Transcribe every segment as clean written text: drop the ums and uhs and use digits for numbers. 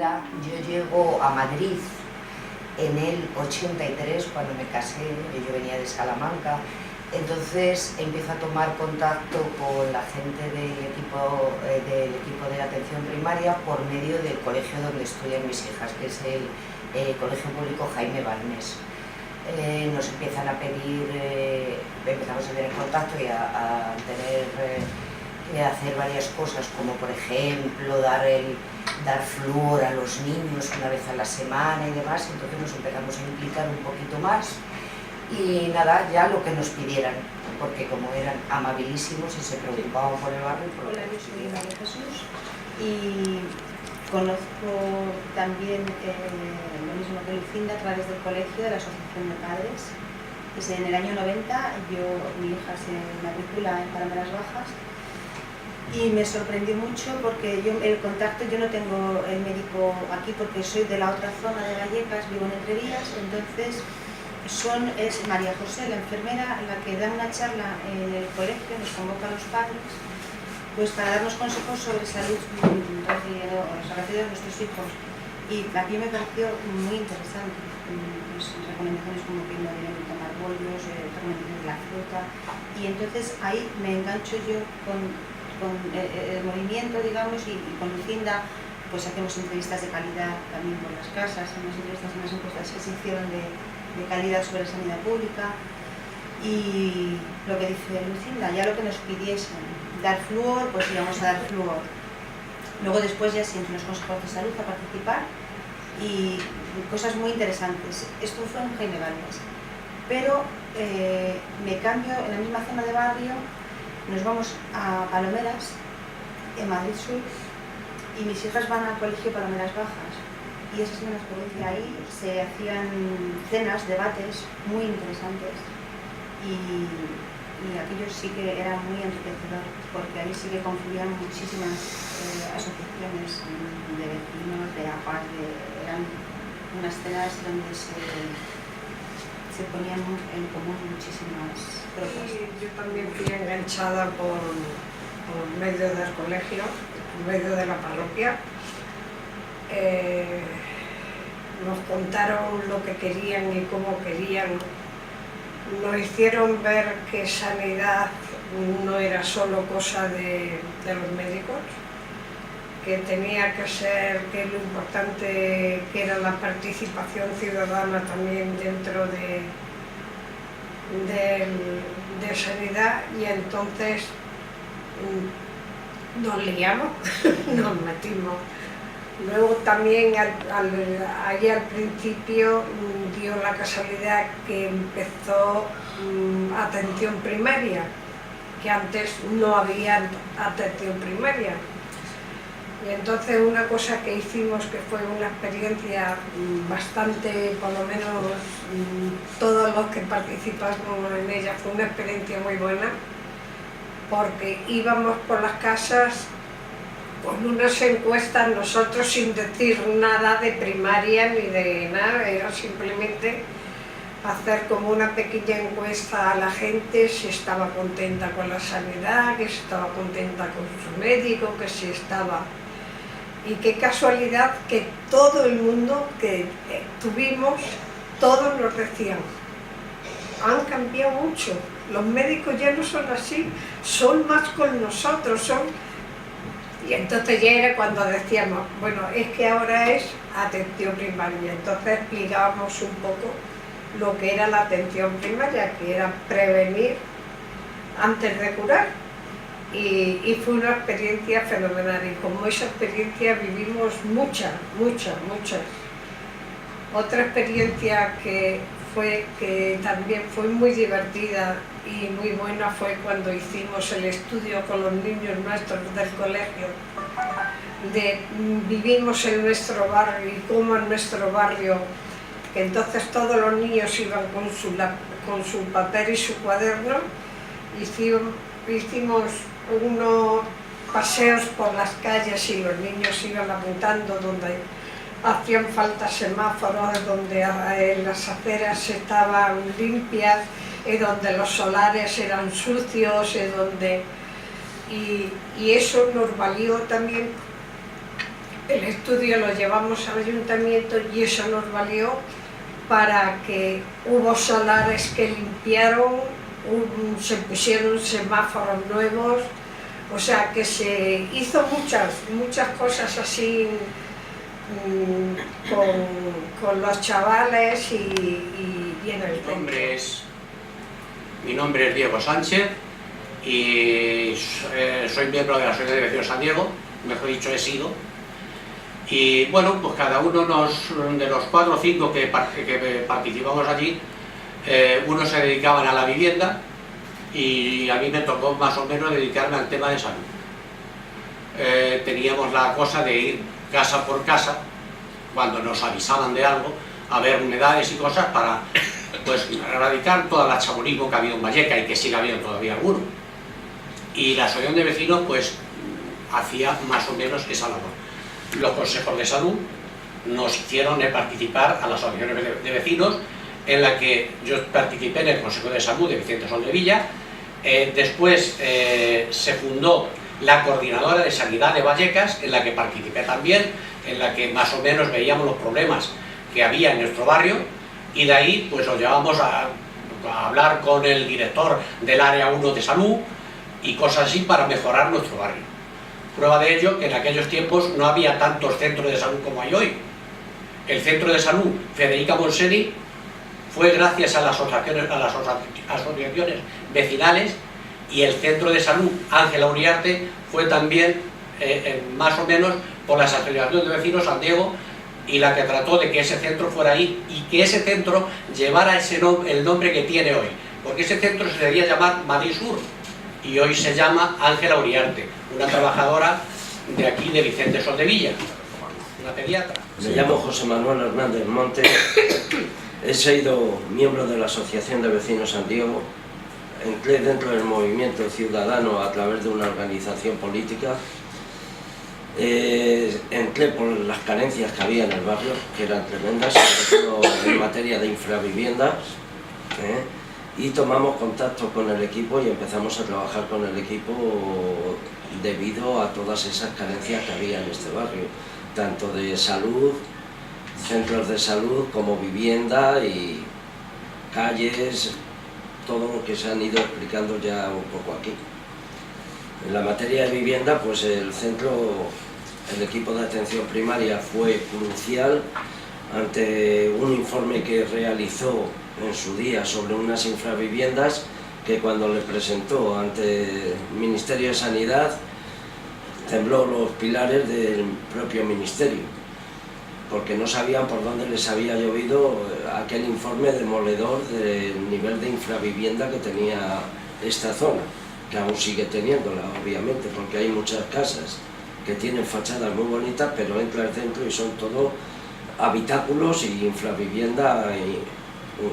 Hola, yo llego a Madrid en el 83, cuando me casé. Yo venía de Salamanca. Entonces empiezo a tomar contacto con la gente del equipo de atención primaria por medio del colegio donde estudian mis hijas, que es el Colegio Público Jaime Balmes. Nos empiezan a pedir, empezamos a tener contacto y a hacer varias cosas, como por ejemplo dar flúor a los niños una vez a la semana y demás. Entonces nos empezamos a implicar un poquito más y nada, ya lo que nos pidieran, porque como eran amabilísimos y se preocupaban por el barrio. Hola, yo soy María Jesús y conozco también lo mismo que Lucinda a través del colegio, de la Asociación de Padres. En el año 90 mi hija se matricula en Palomeras Bajas y me sorprendió mucho porque yo no tengo el médico aquí porque soy de la otra zona de Vallecas, vivo en Entrevías. Entonces es María José, la enfermera, la que da una charla en el colegio, nos convoca a los padres pues para darnos consejos sobre salud referidos a nuestros hijos. Y aquí me pareció muy interesante, pues, recomendaciones como que no deben tomar bollos, recomendaciones de la fruta, y entonces ahí me engancho yo con el movimiento, digamos, y con Lucinda pues hacemos entrevistas de calidad también por las casas, unas entrevistas, unas encuestas que se hicieron de calidad sobre sanidad pública. Y lo que dice Lucinda, ya lo que nos pidiesen, dar flúor, pues íbamos a dar flúor. Luego después ya sí, entre los consejos de salud a participar y cosas muy interesantes. Esto fue en Jaime Balmes, pero me cambio en la misma zona de barrio, nos vamos a Palomeras, en Madrid Sur, y mis hijas van al colegio Palomeras Bajas. Y esa es una experiencia. Ahí se hacían cenas, debates muy interesantes y aquello sí que era muy enriquecedor, porque ahí sí que confluían muchísimas asociaciones de vecinos, de APAS, eran unas cenas donde se ponían en común muchísimas propuestas. Sí, yo también fui enganchada por medio del colegio, por medio de la parroquia. Nos contaron lo que querían y cómo querían. Nos hicieron ver que sanidad no era solo cosa de los médicos, que tenía que ser, que lo importante que era la participación ciudadana también dentro de sanidad. Y entonces nos liamos, nos metimos. Luego también ahí al principio dio la casualidad que empezó atención primaria, que antes no había atención primaria. Y entonces una cosa que hicimos, que fue una experiencia bastante, por lo menos todos los que participamos en ella, fue una experiencia muy buena, porque íbamos por las casas con unas encuestas nosotros sin decir nada de primaria ni de nada, era simplemente hacer como una pequeña encuesta a la gente si estaba contenta con la sanidad, que si estaba contenta con su médico, que si estaba... Y qué casualidad que todo el mundo que tuvimos, todos nos decían, han cambiado mucho, los médicos ya no son así, son más con nosotros, son... Y entonces ya era cuando decíamos, bueno, es que ahora es atención primaria. Entonces explicábamos un poco lo que era la atención primaria, que era prevenir antes de curar. Y fue una experiencia fenomenal. Y como esa experiencia vivimos muchas. Otra experiencia que también fue muy divertida y muy buena fue cuando hicimos el estudio con los niños nuestros del colegio, vivimos en nuestro barrio y cómo en nuestro barrio, que entonces todos los niños iban con su papel y su cuaderno. Hicimos unos paseos por las calles y los niños iban apuntando donde hacían falta semáforos, donde las aceras estaban limpias, donde los solares eran sucios, y eso nos valió también el estudio lo llevamos al ayuntamiento y eso nos valió para que hubo solares que limpiaron, se pusieron semáforos nuevos, o sea que se hizo muchas cosas así con los chavales y en el centro. Mi nombre es Diego Sánchez y soy miembro de la Asociación de Vecinos San Diego, mejor dicho he sido. Y bueno, pues cada uno de los 4 o 5 que participamos allí, unos se dedicaban a la vivienda y a mí me tocó más o menos dedicarme al tema de salud. Teníamos la cosa de ir casa por casa, cuando nos avisaban de algo, a ver humedades y cosas para pues erradicar todo el chabolismo que ha habido en Valleca y que sigue habiendo todavía alguno. Y la asociación de vecinos pues hacía más o menos esa labor. Los consejos de salud nos hicieron participar a las asociaciones de vecinos, en la que yo participé en el Consejo de Salud de Vicente Soldevilla. Después se fundó la Coordinadora de Sanidad de Vallecas, en la que participé también, en la que más o menos veíamos los problemas que había en nuestro barrio, y de ahí pues nos llevamos a hablar con el director del área 1 de salud y cosas así para mejorar nuestro barrio. Prueba de ello que en aquellos tiempos no había tantos centros de salud como hay hoy. El centro de salud Federica Monseni fue gracias a las asociaciones vecinales, y el centro de salud Ángela Uriarte fue también más o menos por las asociaciones de vecinos San Diego, y la que trató de que ese centro fuera ahí y que ese centro llevara el nombre que tiene hoy, porque ese centro se debía llamar Madrid Sur y hoy se llama Ángela Uriarte, una trabajadora de aquí de Vicente Soldevilla, una pediatra. Me llamo José Manuel Hernández Montes, he sido miembro de la Asociación de Vecinos San Diego, entré dentro del movimiento ciudadano a través de una organización política, entré por las carencias que había en el barrio, que eran tremendas, sobre todo en materia de infraviviendas, y tomamos contacto con el equipo y empezamos a trabajar con el equipo debido a todas esas carencias que había en este barrio, tanto de salud, centros de salud, como vivienda y calles, todo lo que se han ido explicando ya un poco aquí. En la materia de vivienda, pues el equipo de atención primaria fue crucial ante un informe que realizó en su día sobre unas infraviviendas, que cuando le presentó ante el Ministerio de Sanidad tembló los pilares del propio ministerio, porque no sabían por dónde les había llovido aquel informe demoledor del nivel de infravivienda que tenía esta zona, que aún sigue teniéndola, obviamente, porque hay muchas casas que tienen fachadas muy bonitas, pero entras dentro y son todo habitáculos y infravivienda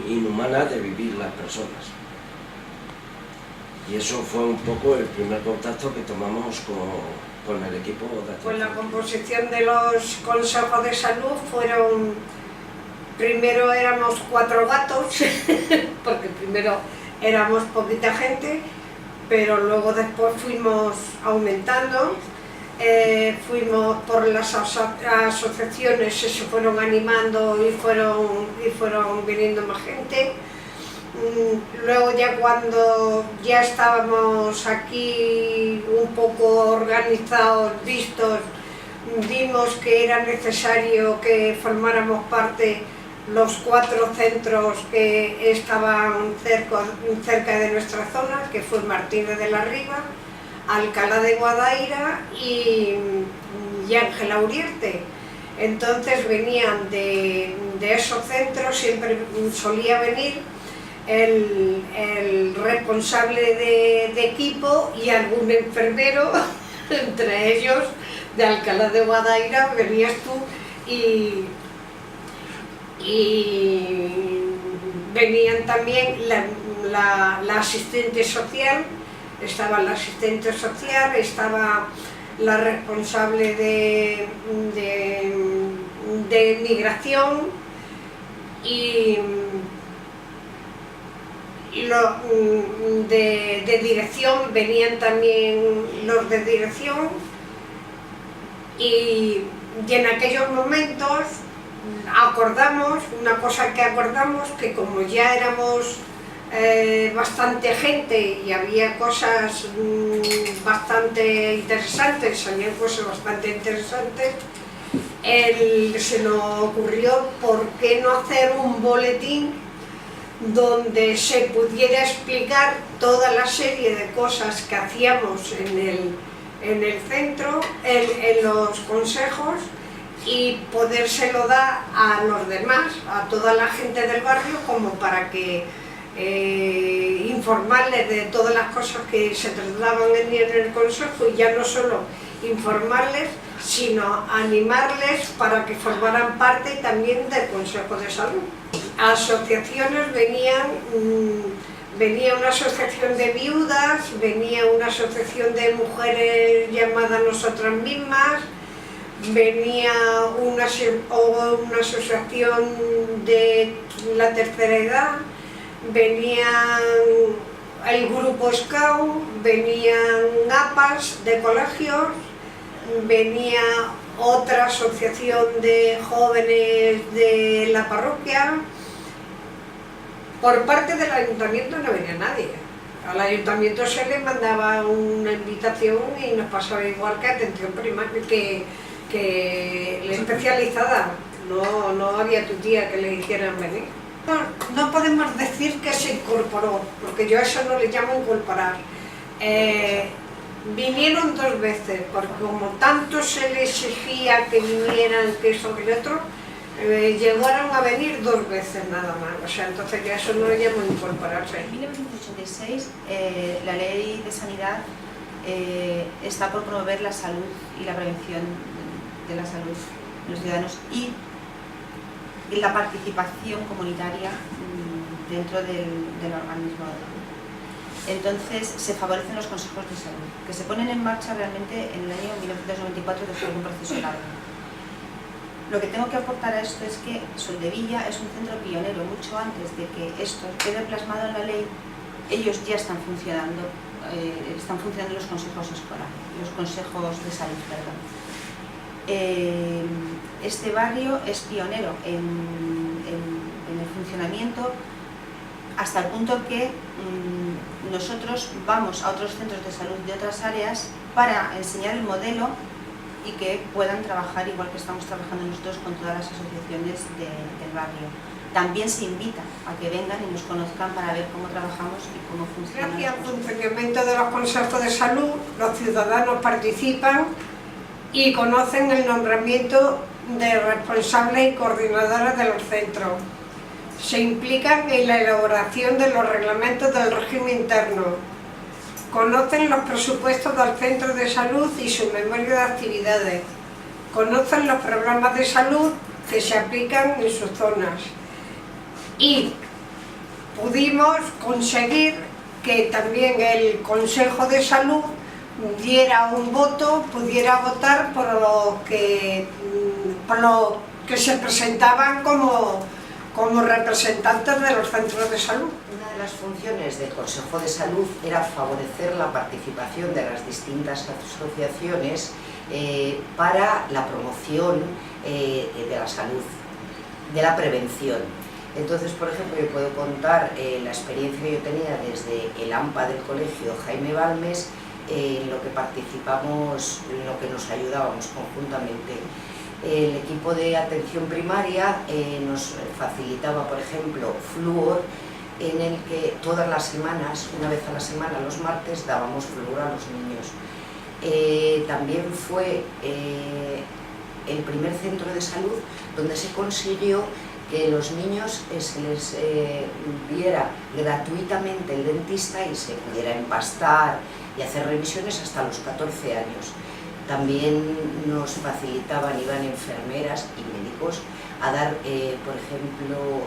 inhumana de vivir las personas. Y eso fue un poco el primer contacto que tomamos con el equipo de atención. Pues la composición de los consejos de salud fueron, primero éramos 4 gatos, porque primero éramos poquita gente, pero luego después fuimos aumentando, fuimos por las asociaciones, se fueron animando y fueron viniendo más gente. Luego ya cuando ya estábamos aquí un poco organizados, vistos, vimos que era necesario que formáramos parte los 4 centros que estaban cerca de nuestra zona, que fue Martínez de la Riva, Alcalá de Guadaira y Ángela Uriarte. Entonces venían de esos centros, siempre solía venir el responsable de equipo y algún enfermero, entre ellos de Alcalá de Guadaira, venías tú y venían también la asistente social, estaba la asistente social, estaba la responsable de migración y de dirección, venían también los de dirección, y Y en aquellos momentos acordamos, una cosa que acordamos, que como ya éramos bastante gente y había cosas bastante interesantes, salían cosas bastante interesantes, se nos ocurrió por qué no hacer un boletín donde se pudiera explicar toda la serie de cosas que hacíamos en el centro, en los consejos, y podérselo dar a los demás, a toda la gente del barrio, como para que informarles de todas las cosas que se trataban en el consejo, y ya no solo informarles, sino animarles para que formaran parte también del Consejo de Salud. Asociaciones venía una asociación de viudas, venía una asociación de mujeres llamadas Nosotras Mismas, venía una asociación de la tercera edad, venía el grupo Scout, venían APAs de colegios, venía otra asociación de jóvenes de la parroquia. Por parte del ayuntamiento no venía nadie. Al ayuntamiento se le mandaba una invitación y nos pasaba igual que atención primaria, que la especializada. No había tu tía que le hicieran venir. No podemos decir que se incorporó, porque yo a eso no le llamo incorporar. Vinieron 2 veces, porque como tanto se les exigía que vinieran, que eso que lo otro, llegaron a venir 2 veces nada más. O sea, entonces yo a eso no le llamo incorporarse. En 1986 la Ley de Sanidad está por promover la salud y la prevención de la salud de los ciudadanos y la participación comunitaria dentro del organismo. Entonces se favorecen los consejos de salud, que se ponen en marcha realmente en el año 1994 después de un proceso largo. Lo que tengo que aportar a esto es que Soldevilla es un centro pionero. Mucho antes de que esto quede plasmado en la ley, ellos ya están funcionando los consejos escolares, los consejos de salud, perdón. Este barrio es pionero en el funcionamiento, hasta el punto que nosotros vamos a otros centros de salud de otras áreas para enseñar el modelo y que puedan trabajar igual que estamos trabajando nosotros con todas las asociaciones del barrio. También se invita a que vengan y nos conozcan para ver cómo trabajamos y cómo funciona. Gracias al funcionamiento de los consejos de salud, los ciudadanos participan y conocen el nombramiento de responsables y coordinadoras de los centros. Se implican en la elaboración de los reglamentos del régimen interno. Conocen los presupuestos del centro de salud y su memoria de actividades. Conocen los programas de salud que se aplican en sus zonas. Y pudimos conseguir que también el Consejo de Salud diera un voto, pudiera votar por lo que se presentaban como representantes de los centros de salud. Una de las funciones del Consejo de Salud era favorecer la participación de las distintas asociaciones para la promoción de la salud, de la prevención. Entonces, por ejemplo, yo puedo contar la experiencia que yo tenía desde el AMPA del colegio Jaime Balmes, en lo que participamos, en lo que nos ayudábamos conjuntamente. El equipo de atención primaria nos facilitaba, por ejemplo, flúor, en el que todas las semanas, una vez a la semana, los martes, dábamos flúor a los niños. También fue el primer centro de salud donde se consiguió que los niños se les viera gratuitamente el dentista y se pudiera empastar y hacer revisiones hasta los 14 años. También nos facilitaban, iban enfermeras y médicos a dar, por ejemplo,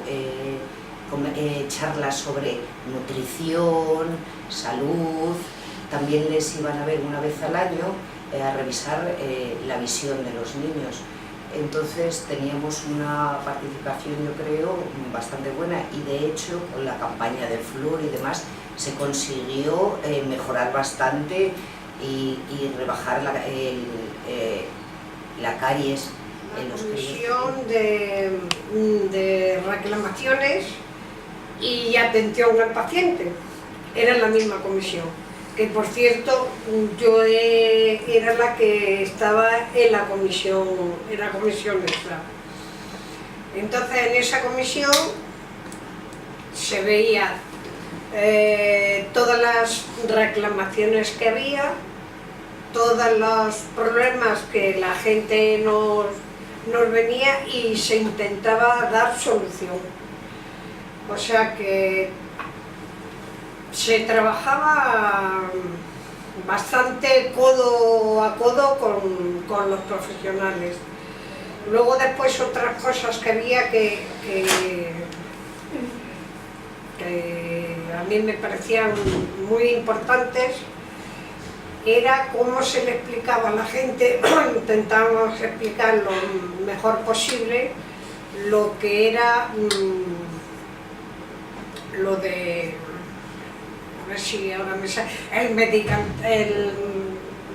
charlas sobre nutrición, salud. También les iban a ver una vez al año a revisar la visión de los niños. Entonces teníamos una participación, yo creo, bastante buena, y de hecho con la campaña del flúor y demás se consiguió mejorar bastante y rebajar la caries en los comisión de reclamaciones y atención al paciente. Era la misma comisión, que por cierto yo era la que estaba en la comisión esa. Entonces en esa comisión se veía todas las reclamaciones que había, todos los problemas que la gente nos venía y se intentaba dar solución. O sea que se trabajaba bastante codo a codo con los profesionales. Luego después otras cosas que había que a mí me parecían muy importantes era cómo se le explicaba a la gente, intentábamos explicar lo mejor posible lo que era lo de, a ver si ahora me sale, el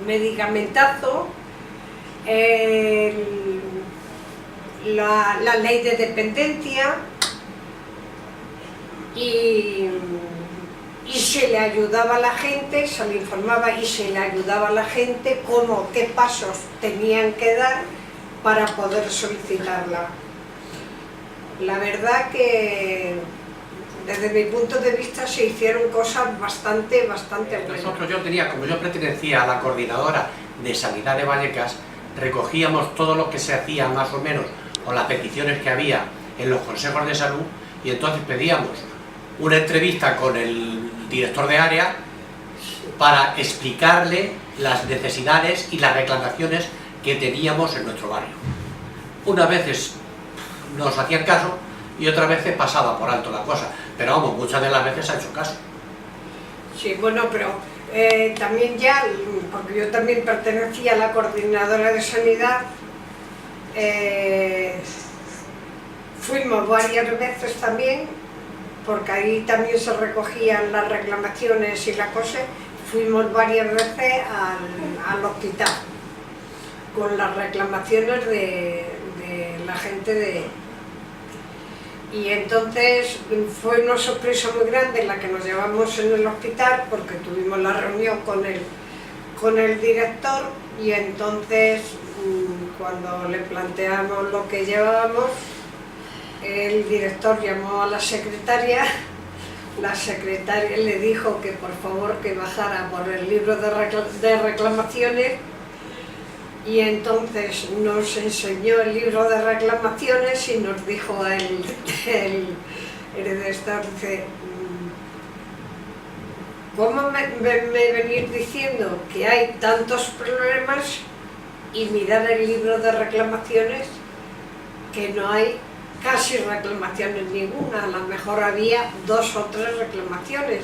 medicamentazo, la ley de dependencia, y se le ayudaba a la gente, se le informaba y se le ayudaba a la gente qué pasos tenían que dar para poder solicitarla. La verdad que desde mi punto de vista se hicieron cosas bastante buenas. Como yo pertenecía a la coordinadora de Sanidad de Vallecas, recogíamos todo lo que se hacía más o menos con las peticiones que había en los consejos de salud, y entonces pedíamos una entrevista con el director de área para explicarle las necesidades y las reclamaciones que teníamos en nuestro barrio. Unas veces nos hacían caso y otras veces pasaba por alto la cosa, pero vamos, muchas de las veces ha hecho caso. Sí, bueno, pero también ya, porque yo también pertenecía a la coordinadora de sanidad, fuimos varias veces también, porque ahí también se recogían las reclamaciones y las cosas. Fuimos varias veces al hospital con las reclamaciones de la gente y entonces fue una sorpresa muy grande la que nos llevamos en el hospital, porque tuvimos la reunión con el director, y entonces cuando le planteamos lo que llevábamos, el director llamó a la secretaria le dijo que por favor que bajara por el libro de reclamaciones, y entonces nos enseñó el libro de reclamaciones y nos dijo el director, dice, ¿cómo me venís diciendo que hay tantos problemas y mirar el libro de reclamaciones que no hay casi reclamaciones ninguna? A lo mejor había 2 o 3 reclamaciones,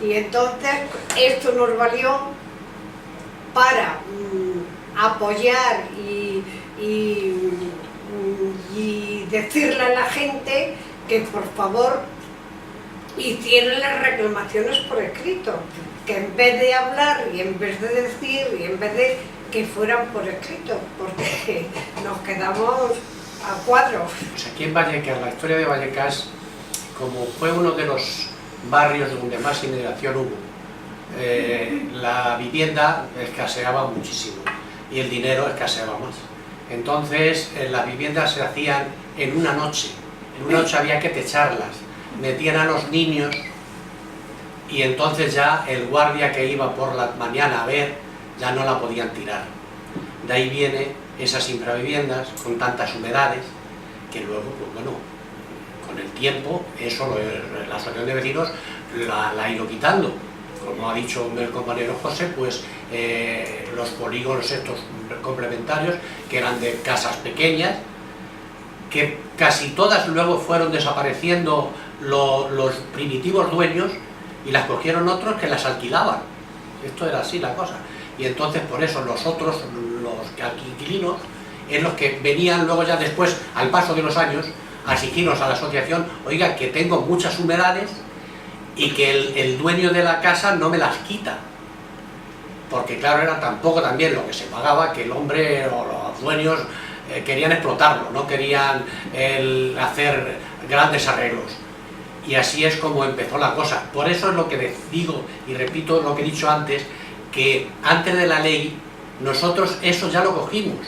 y entonces esto nos valió para apoyar y decirle a la gente que por favor hicieran las reclamaciones por escrito, que en vez de hablar y en vez de decir y en vez de que fueran por escrito, porque nos quedamos a cuadros. Pues aquí en Vallecas, la historia de Vallecas, como fue uno de los barrios donde más inmigración hubo, la vivienda escaseaba muchísimo y el dinero escaseaba más. Entonces las viviendas se hacían en una noche había que techarlas, metían a los niños, y entonces ya el guardia que iba por la mañana a ver ya no la podían tirar. De ahí viene esas infraviviendas con tantas humedades que luego, pues bueno, con el tiempo eso la asociación de vecinos la ha ido quitando. Como ha dicho el compañero José, pues los polígonos estos complementarios, que eran de casas pequeñas, que casi todas luego fueron desapareciendo los primitivos dueños y las cogieron otros que las alquilaban. Esto era así la cosa. Y entonces por eso los otros, los inquilinos, es los que venían luego ya después, al paso de los años, a exigirnos a la asociación, oiga, que tengo muchas humedades y que el dueño de la casa no me las quita. Porque claro, era tampoco también lo que se pagaba, que el hombre o los dueños querían explotarlo, no querían hacer grandes arreglos. Y así es como empezó la cosa. Por eso es lo que digo y repito lo que he dicho antes, que antes de la ley nosotros eso ya lo cogimos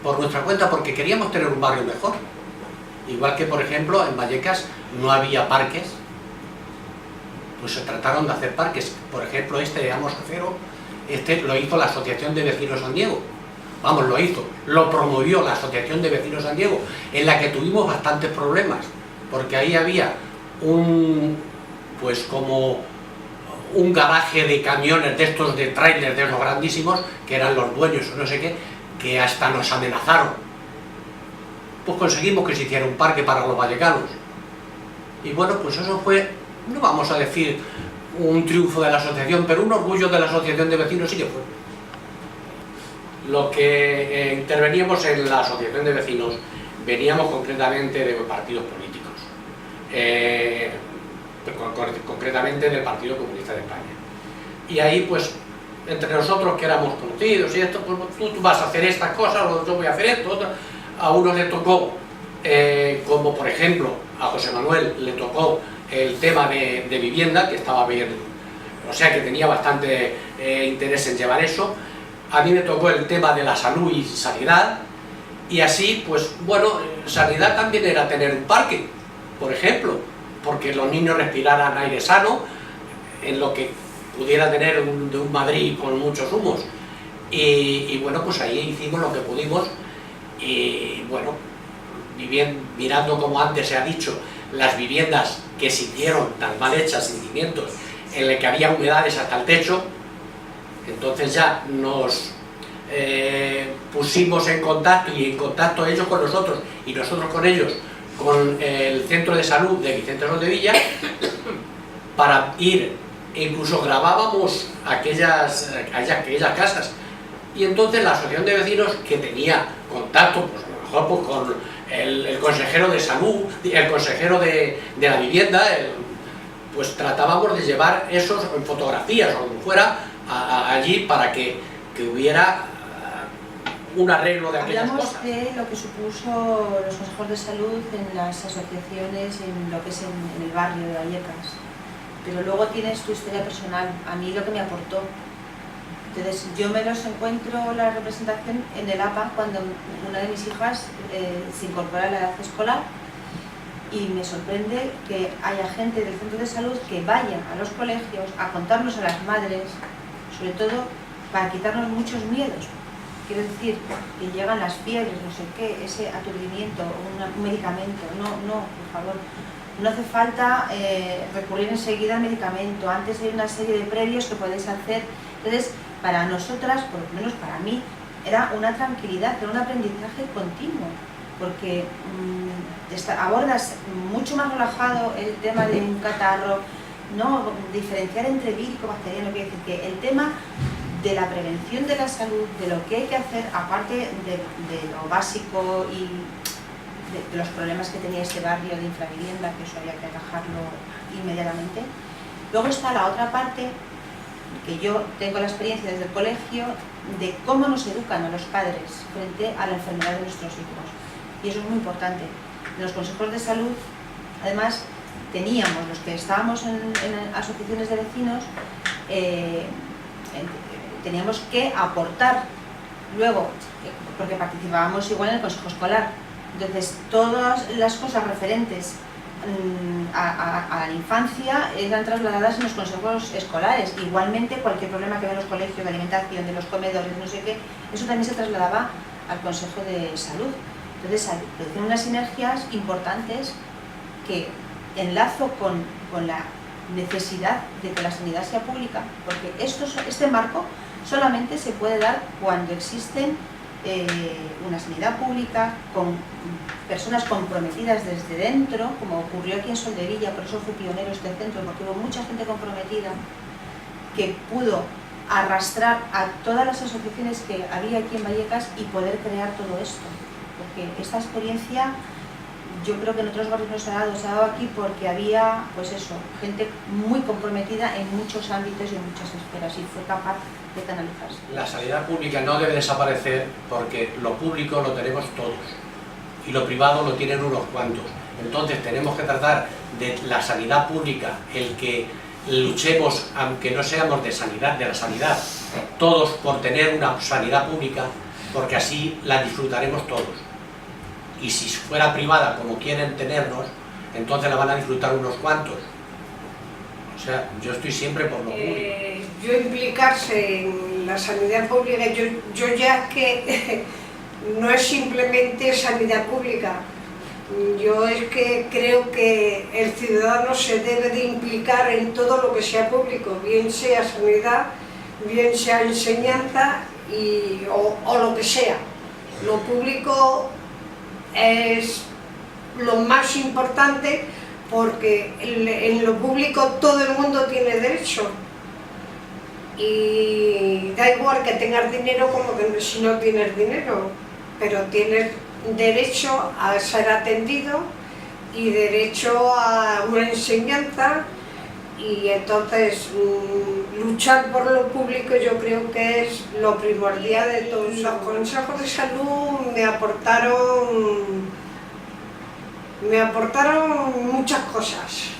por nuestra cuenta porque queríamos tener un barrio mejor. Igual que, por ejemplo, en Vallecas no había parques, pues se trataron de hacer parques. Por ejemplo, este de Amos Cero, este lo hizo la Asociación de Vecinos San Diego. Vamos, lo hizo, lo promovió la Asociación de Vecinos San Diego, en la que tuvimos bastantes problemas, porque ahí había pues como un garaje de camiones de estos, de trailers de esos grandísimos, que eran los dueños o no sé qué, que hasta nos amenazaron. Pues conseguimos que se hiciera un parque para los vallecanos. Y bueno, pues eso fue, no vamos a decir un triunfo de la asociación, pero un orgullo de la Asociación de Vecinos sí que fue. Los que interveníamos en la Asociación de Vecinos veníamos concretamente de partidos políticos. Concretamente del Partido Comunista de España. Y ahí pues entre nosotros que éramos conocidos y esto, pues tú vas a hacer estas cosas, o yo voy a hacer esto, otra. A uno le tocó, como por ejemplo a José Manuel le tocó el tema de vivienda, que estaba bien, o sea que tenía bastante interés en llevar eso. A mí me tocó el tema de la salud y sanidad, y así pues bueno, sanidad también era tener un parque, por ejemplo, porque los niños respiraran aire sano, en lo que pudiera tener de un Madrid con muchos humos. Y bueno, pues ahí hicimos lo que pudimos, y bueno, mirando como antes se ha dicho, las viviendas que se hicieron tan mal hechas, sin cimientos, en las que había humedades hasta el techo, entonces ya nos pusimos en contacto, y en contacto ellos con nosotros y nosotros con ellos, con el centro de salud de Vicente Soldevilla, para ir, e incluso grabábamos aquellas casas. Y entonces la asociación de vecinos, que tenía contacto, pues a lo mejor pues, con el consejero de salud, el consejero de la vivienda, pues tratábamos de llevar esos en fotografías o como fuera allí para que hubiera un arreglo de aquellas Hablamos cosas. de lo que supuso los consejos de salud en las asociaciones, en lo que es en el barrio de Vallecas, pero luego tienes tu historia personal, a mí lo que me aportó. Entonces yo me los encuentro la representación en el APA cuando una de mis hijas se incorpora a la edad escolar, y me sorprende que haya gente del centro de salud que vaya a los colegios a contarnos a las madres, sobre todo para quitarnos muchos miedos. Quiero decir, que llegan las fiebres, no sé qué, ese aturdimiento, un medicamento, no, por favor. No hace falta recurrir enseguida al medicamento, antes hay una serie de previos que podéis hacer. Entonces, para nosotras, por lo menos para mí, era una tranquilidad, era un aprendizaje continuo, porque abordas mucho más relajado el tema de un catarro, no diferenciar entre vírico y bacteriano, quiere decir que el tema de la prevención de la salud, de lo que hay que hacer, aparte de lo básico y de los problemas que tenía este barrio de infravivienda, que eso había que atajarlo inmediatamente. Luego está la otra parte, que yo tengo la experiencia desde el colegio, de cómo nos educan a los padres frente a la enfermedad de nuestros hijos. Y eso es muy importante. En los consejos de salud, además, teníamos, los que estábamos en asociaciones de vecinos, teníamos que aportar luego, porque participábamos igual en el consejo escolar. Entonces, todas las cosas referentes a la infancia eran trasladadas en los consejos escolares. Igualmente, cualquier problema que había en los colegios, de alimentación, de los comedores, no sé qué, eso también se trasladaba al consejo de salud. Entonces, se producen unas sinergias importantes que enlazo con la necesidad de que la sanidad sea pública, porque este marco solamente se puede dar cuando existen una sanidad pública con personas comprometidas desde dentro, como ocurrió aquí en Soldevilla. Por eso fue pionero este centro, porque hubo mucha gente comprometida que pudo arrastrar a todas las asociaciones que había aquí en Vallecas y poder crear todo esto, porque esta experiencia yo creo que en otros barrios no se ha dado aquí porque había, pues eso, gente muy comprometida en muchos ámbitos y en muchas esferas y fue capaz de canalizarse. La sanidad pública no debe desaparecer porque lo público lo tenemos todos y lo privado lo tienen unos cuantos. Entonces tenemos que tratar de la sanidad pública, el que luchemos, aunque no seamos de la sanidad, todos por tener una sanidad pública, porque así la disfrutaremos todos. Y si fuera privada como quieren tenernos, entonces la van a disfrutar unos cuantos. O sea, yo estoy siempre por lo público. Yo implicarse en la sanidad pública, yo ya que no es simplemente sanidad pública, yo es que creo que el ciudadano se debe de implicar en todo lo que sea público, bien sea sanidad, bien sea enseñanza o lo que sea. Lo público es lo más importante porque en lo público todo el mundo tiene derecho y da igual que tengas dinero como que si no tienes dinero, pero tienes derecho a ser atendido y derecho a una enseñanza y entonces luchar por lo público yo creo que es lo primordial de todos. Los consejos de salud me aportaron muchas cosas.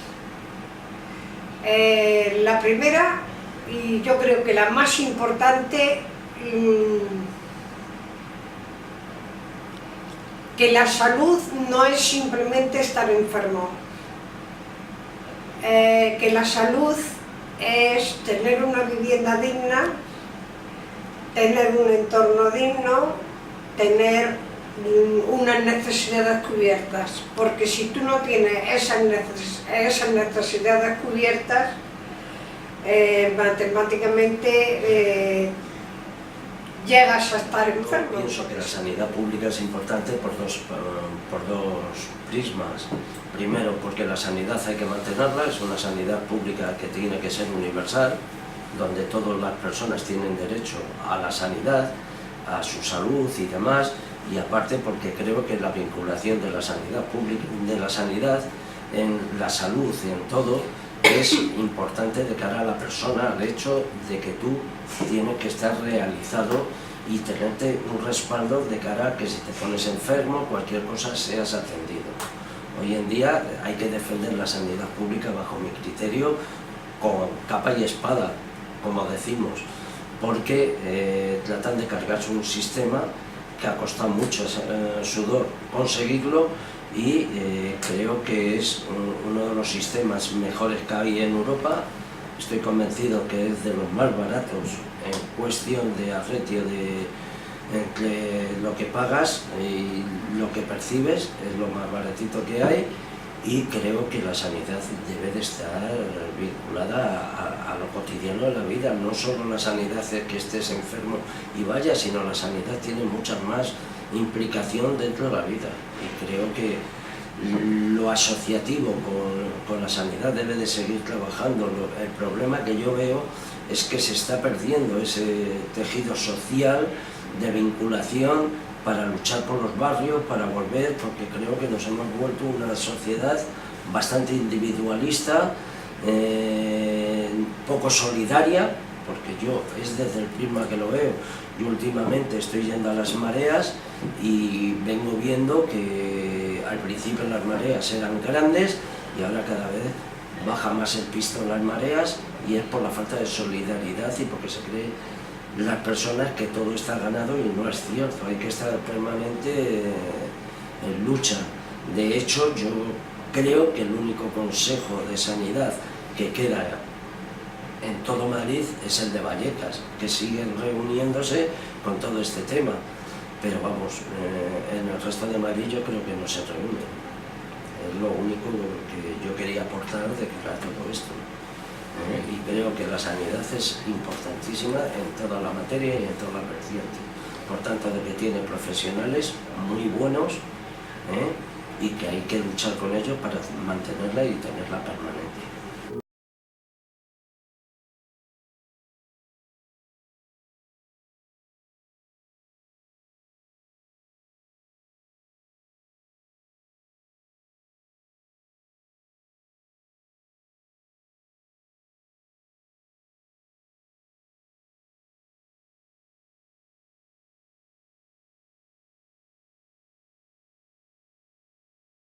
La primera, y yo creo que la más importante, que la salud no es simplemente estar enfermo, que la salud es tener una vivienda digna, tener un entorno digno, tener unas necesidades cubiertas, porque si tú no tienes esas necesidades cubiertas, matemáticamente llegas a estar enfermo. Yo pienso que la sanidad pública es importante por dos prismas. Primero, porque la sanidad hay que mantenerla, es una sanidad pública que tiene que ser universal, donde todas las personas tienen derecho a la sanidad, a su salud y demás, y aparte porque creo que la vinculación de la sanidad pública, de la sanidad en la salud y en todo, es importante de cara a la persona, al hecho de que tú tienes que estar realizado y tenerte un respaldo de cara a que si te pones enfermo, cualquier cosa, seas atendido. Hoy en día hay que defender la sanidad pública bajo mi criterio con capa y espada, como decimos, porque tratan de cargarse un sistema que ha costado mucho sudor conseguirlo y creo que es uno de los sistemas mejores que hay en Europa. Estoy convencido que es de los más baratos en cuestión de arretio entre lo que pagas y lo que percibes, es lo más baratito que hay, y creo que la sanidad debe de estar vinculada a lo cotidiano de la vida. No solo la sanidad es que estés enfermo y vaya, sino la sanidad tiene mucha más implicación dentro de la vida, y creo que lo asociativo con la sanidad debe de seguir trabajando. El problema que yo veo es que se está perdiendo ese tejido social de vinculación para luchar por los barrios, para volver, porque creo que nos hemos vuelto una sociedad bastante individualista, poco solidaria, porque yo es desde el prisma que lo veo. Yo últimamente estoy yendo a las mareas y vengo viendo que al principio las mareas eran grandes y ahora cada vez baja más el pistón las mareas, y es por la falta de solidaridad y porque se cree las personas que todo está ganado, y no es cierto. Hay que estar permanente en lucha. De hecho, yo creo que el único consejo de sanidad que queda en todo Madrid es el de Vallecas, que siguen reuniéndose con todo este tema, pero vamos, en el resto de Madrid yo creo que no se reúnen. Es lo único que yo quería aportar de cara a todo esto. Y creo que la sanidad es importantísima en toda la materia y en toda la vertiente. Por tanto, de que tiene profesionales muy buenos, y que hay que luchar con ellos para mantenerla y tenerla permanente.